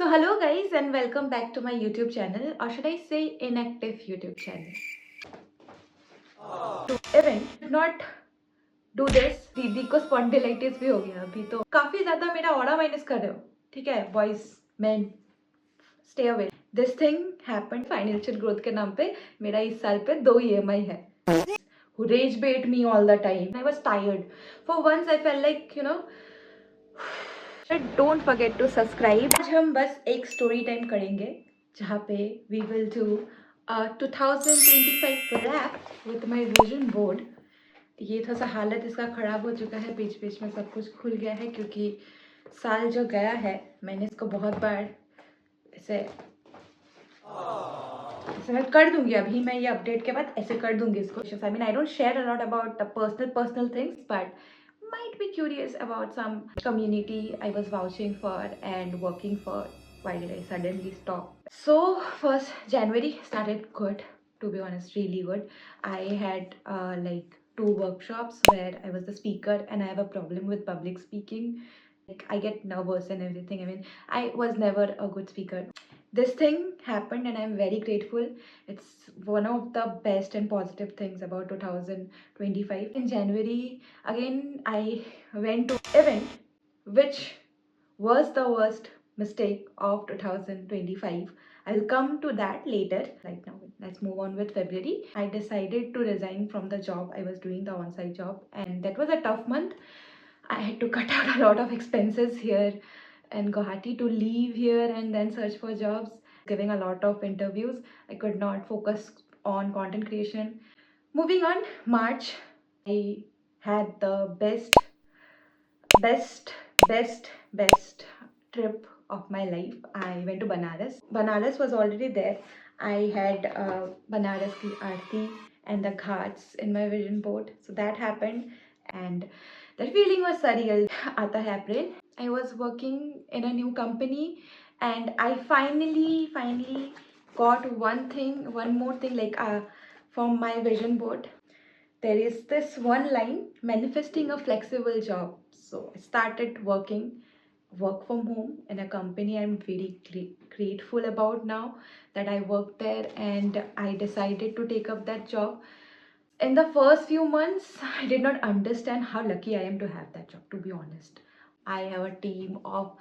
So hello guys and welcome back to my YouTube channel, or should I say inactive YouTube channel. To event not do this, दीदी को spondylitis भी हो गया अभी, तो काफी ज्यादा मेरा ऑरा माइनस कर रहे हो. ठीक है boys man, stay away. This thing happened financial growth के नाम पे मेरा इस साल पे 2 EMI है. Who rage bait me all the time. I was tired. For once I felt like don't forget to subscribe. आज हम बस एक स्टोरी टाइम करेंगे जहाँ पे we will do 2025 wrap with my vision board. ये थोड़ा सा हालत इसका ख़राब हो चुका है, बीच बीच में सब कुछ खुल गया है क्योंकि साल जो गया है मैंने इसको बहुत बार ऐसे मैं कर दूंगी. अभी मैं ये अपडेट के बाद ऐसे कर दूंगी इसको. I mean I don't share a lot about the personal things, but might be curious about some community I was vouching for and working for. Why did I suddenly stop? So first January started good, to be honest, really good. I had like 2 workshops where I was the speaker, and I have a problem with public speaking. Like I get nervous and everything. I mean, I was never a good speaker. This thing happened and I'm very grateful. It's one of the best and positive things about 2025. In January again I went to event which was the worst mistake of 2025. I'll come to that later. Right now let's move on with February. I decided to resign from the job I was doing, the on-site job, and that was a tough month. I had to cut out a lot of expenses here in Guwahati to leave here and then search for jobs, giving a lot of interviews. I could not focus on content creation. Moving on, March, I had the best trip of my life. I went to Banaras. Banaras was already there. I had Banaras ki aarti and the ghats in my vision board. So that happened, and that feeling was surreal. Aata hai April. I was working in a new company, and I finally got one more thing, like from my vision board. There is this one line, manifesting a flexible job. So I started work from home in a company I'm very grateful about now that I work there, and I decided to take up that job. In the first few months, I did not understand how lucky I am to have that job, to be honest. I have a team of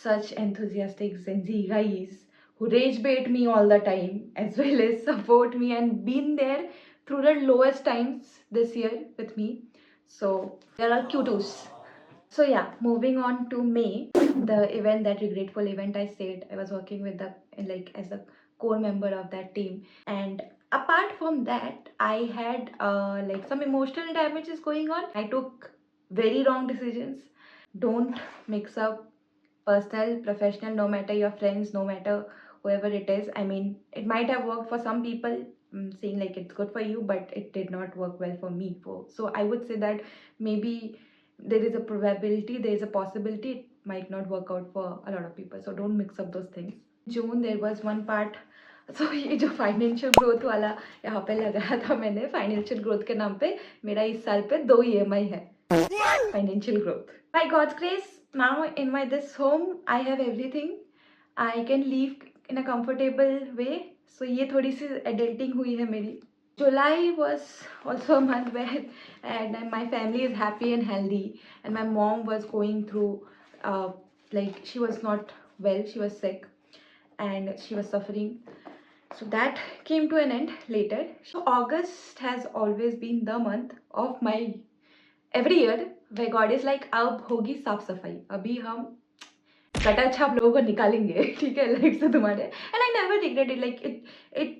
such enthusiastic Gen Z guys who rage bait me all the time as well as support me and been there through the lowest times this year with me. So there are Q2s. So yeah, moving on to May, the event, that regretful event I said, I was working with the, like, as a core member of that team. And apart from that, I had like some emotional damages going on. I took very wrong decisions. Don't mix up personal, professional, no matter your friends, no matter whoever it is. I mean, it might have worked for some people, saying like it's good for you, but it did not work well for me. So I would say that maybe there is a probability, there is a possibility it might not work out for a lot of people. So don't mix up those things. June there was one part. So ये जो financial growth वाला यहाँ पे लगाया था मैंने, financial growth के नाम पे मेरा इस साल पे 2 EMI है. Financial growth. By God's grace, now in my this home I have everything. I can live in a comfortable way. So ये थोड़ी सी adulting हुई है मेरी. July was also a month where and my family is happy and healthy, and my mom was going through like she was not well, she was sick and she was suffering. So that came to an end later. So August has always been the month of my every year where God is like, अब होगी साफ सफाई, अभी हम gutter छाप लोगों को निकालेंगे, ठीक है, लाइफ से तुम्हारे. And I never regret it. Like it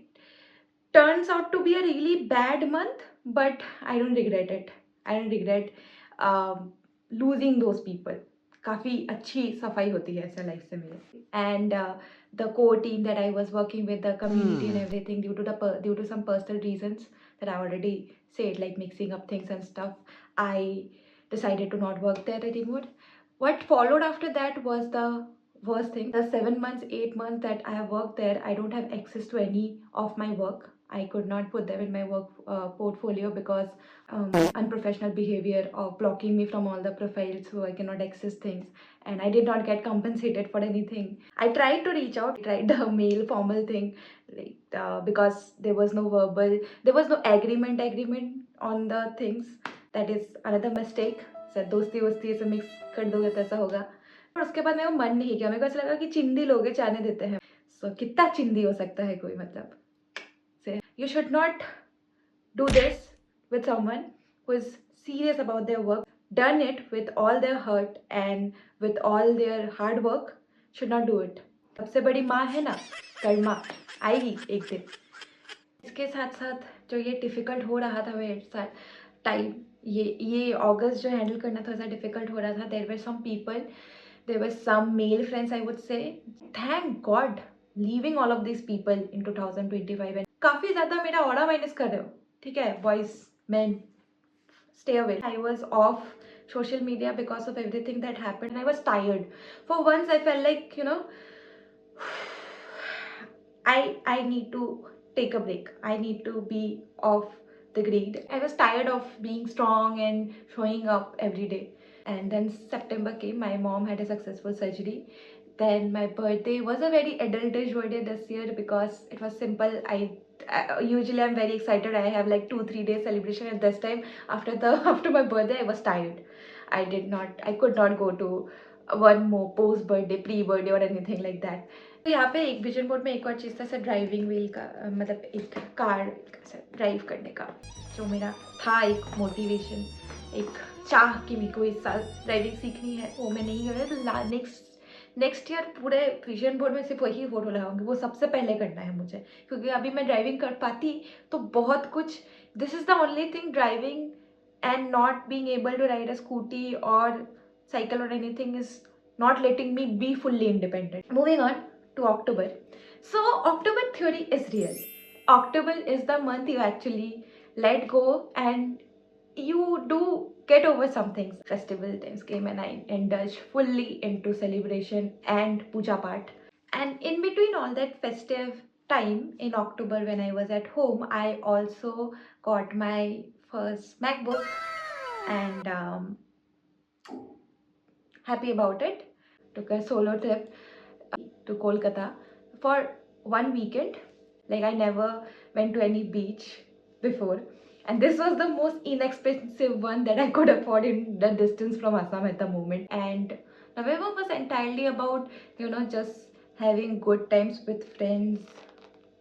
turns out to be a really bad month, but I don't regret it. I don't regret losing those people. काफ़ी अच्छी सफाई होती है ऐसा लाइफ से मेरे. And the core team that I was working with, the community and everything, due to some personal reasons that I already said, like mixing up things and stuff, I decided to not work there anymore. What followed after that was the worst thing. The 7 months, 8 months that I have worked there, I don't have access to any of my work. I could not put them in my work portfolio because unprofessional behavior of blocking me from all the profiles so I cannot access things, and I did not get compensated for anything. I tried to reach out, tried the mail formal thing, like because there was no verbal, there was no agreement on the things. That is another mistake. Sir दोस्ती वोस्ती ऐसे mix कर दोगे तो ऐसा होगा। और उसके बाद मेरा मन नहीं किया, मेरे को ऐसा लगा कि चिंदी लोग जाने देते हैं। सो कितना चिंदी हो सकता है कोई, मतलब से you should not do this with someone who is serious about their work, done it with all their heart and with all their hard work. Should not do it. सबसे बड़ी माँ है ना, कर्मा, आएगी एक दिन। इसके साथ साथ जो ये डिफ़िकल्ट हो रहा था मेरे साथ टाइम, ये अगस्त जो हैंडल करना थोड़ा सा डिफ़िकल्ट हो रहा था। There were some people, there were some male friends I would say, thank God leaving all of this people in 2025 and काफ़ी ज़्यादा मेरा ऑरा माइनस कर रहे हो, ठीक है boys man, stay away. I was off social media because of everything that happened and I was tired. For once I felt like, you know, I need to take a break. I need to be off the grid. I was tired of being strong and showing up every day. And then September came, my mom had a successful surgery. Then my birthday was a very adultish birthday this year because it was simple. Usually I'm very excited. I have like 2-3 days celebration, and this time after my birthday I was tired. I could not go to one more post birthday, pre birthday or anything like that. तो यहाँ पे एक vision board में एक और चीज़ था sir, driving wheel का, मतलब एक कार ड्राइव करने का, जो मेरा था एक मोटिवेशन, एक चाह कि मेरे को इस साल ड्राइविंग सीखनी है, वो मैं नहीं कर रही। तो नेक्स्ट ईयर पूरे विजन बोर्ड में सिर्फ वही फोटो लगाऊंगी, वो सबसे पहले करना है मुझे, क्योंकि अभी मैं ड्राइविंग कर पाती तो बहुत कुछ, this is the only thing, driving and not being able to ride a scooty और cycle or anything is not letting me be fully independent. Moving on to October. So October theory is real. October is the month you actually let go and you do get over some things. Festival times came and I indulged fully into celebration and puja part. And in between all that festive time in October when I was at home, I also got my first MacBook and happy about it. Took a solo trip to Kolkata for one weekend. Like I never went to any beach before, and this was the most inexpensive one that I could afford in the distance from Assam at the moment. And November was entirely about, you know, just having good times with friends,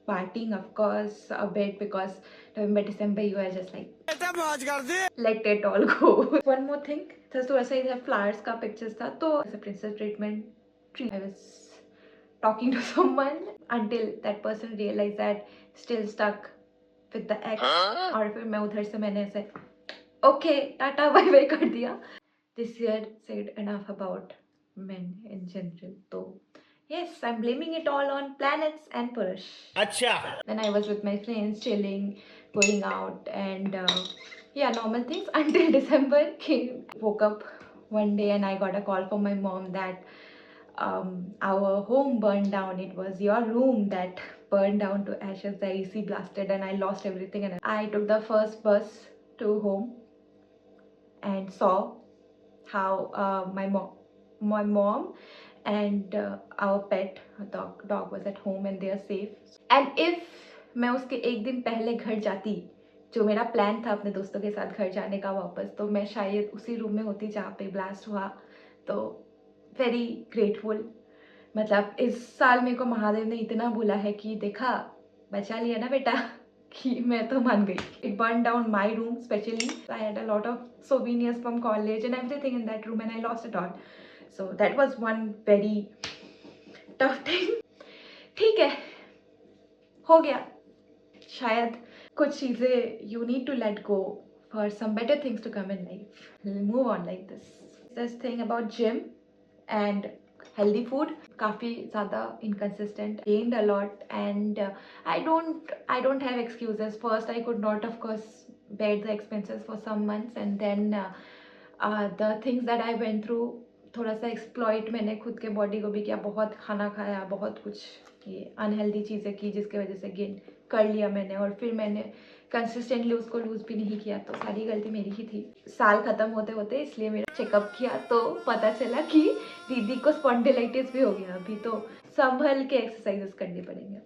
partying of course a bit, because November, December you are just like let it all go. One more thing, तो ऐसा इधर flowers का pictures था, तो ऐसा princess treatment tree, I was talking to someone until that person realized that still stuck with the ex, और फिर मैं उधर से मैंने ऐसे okay टाटा बाय बाय कर दिया. This year said enough about men in general. So yes, I'm blaming it all on planets and Purush. Acha. Then I was with my friends chilling, going out, and yeah, normal things until December came. Woke up one day and I got a call from my mom that our home burned down. It was your room that burned down to ashes. The AC blasted and I lost everything. And I took the first bus to home and saw how my mom and our pet dog was at home and they are safe. And if मैं उसके एक दिन पहले घर जाती, जो मेरा plan था अपने दोस्तों के साथ घर जाने का वापस, तो मैं शायद उसी रूम में होती जहाँ पे ब्लास्ट हुआ. तो वेरी ग्रेटफुल. मतलब इस साल मेरे को महादेव ने इतना बोला है कि देखा बचा लिया ना बेटा, कि मैं तो मान गई. It burned down my room especially. I had a lot of souvenirs from college and everything in that room and I lost it all. So that was one very tough thing. ठीक है, हो गया. शायद कुछ चीज़ें you need to let go for some better things to come in life. Move on like this. This thing about gym and healthy food, काफ़ी ज़्यादा inconsistent, gained a lot, and I don't have excuses. First I could not of course bear the expenses for some months, and then the things that I went through, थोड़ा सा exploit मैंने खुद के body को भी किया, बहुत खाना खाया, बहुत कुछ ये अनहेल्दी चीज़ें की जिसकी वजह से गेन कर लिया मैंने और फिर मैंने कंसिस्टेंटली उसको लूज़ भी नहीं किया, तो सारी गलती मेरी ही थी। साल ख़त्म होते होते इसलिए मेरा चेकअप किया तो पता चला कि दीदी को स्पॉन्डिलाइटिस भी हो गया। अभी तो संभल के एक्सरसाइजेस करने पड़ेंगे।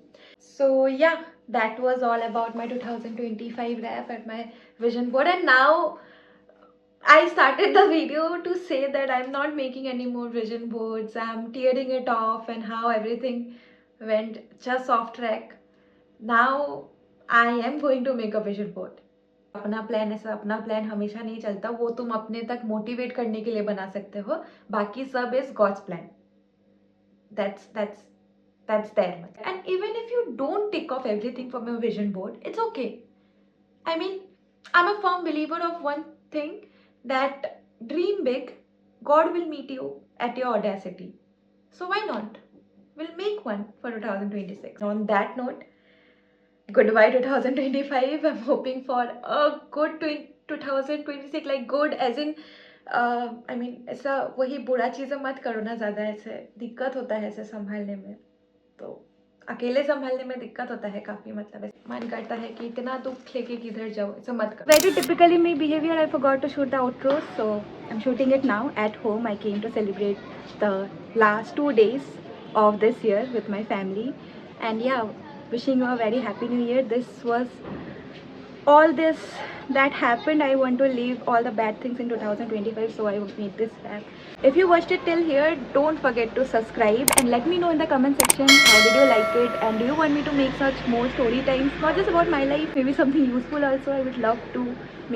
So yeah, that was all about my 2025 wrap at my vision board, and now I started the video to say that I'm not making any more vision boards. I'm tearing it off and how everything went just off track. Now I am going to make a vision board. अपना plan ऐसा अपना plan हमेशा नहीं चलता, वो तुम अपने तक मोटिवेट करने के लिए बना सकते हो, बाकी सब is God's plan. That's there. And even if you don't tick off everything from your vision board, it's okay. I mean, I'm a firm believer of one thing, that dream big, God will meet you at your audacity. So why not? We'll make one for 2026. On that note, goodbye 2025. I'm hoping for a good 2026, like good as in I mean, ऐसा वही बुरा चीज़ें मत करो ना ज़्यादा, ऐसे दिक्कत होता है ऐसे संभालने में, तो अकेले संभालने में दिक्कत होता है काफ़ी, मतलब मन करता है कि इतना दुख लेके किधर जाओ, ऐसा मत करो. Very typically my behavior, I forgot to shoot the outro, so I'm shooting it now at home. I came to celebrate the last 2 days of this year with my family, and yeah, wishing you a very happy new year. This was all this that happened. I want to leave all the bad things in 2025, so I made this wrap. If you watched it till here, don't forget to subscribe and let me know in the comment section how did you like it, and do you want me to make such more story times, not just about my life, maybe something useful also. I would love to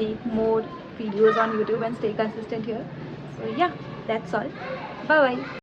make more videos on YouTube and stay consistent here. So yeah, that's all. Bye bye.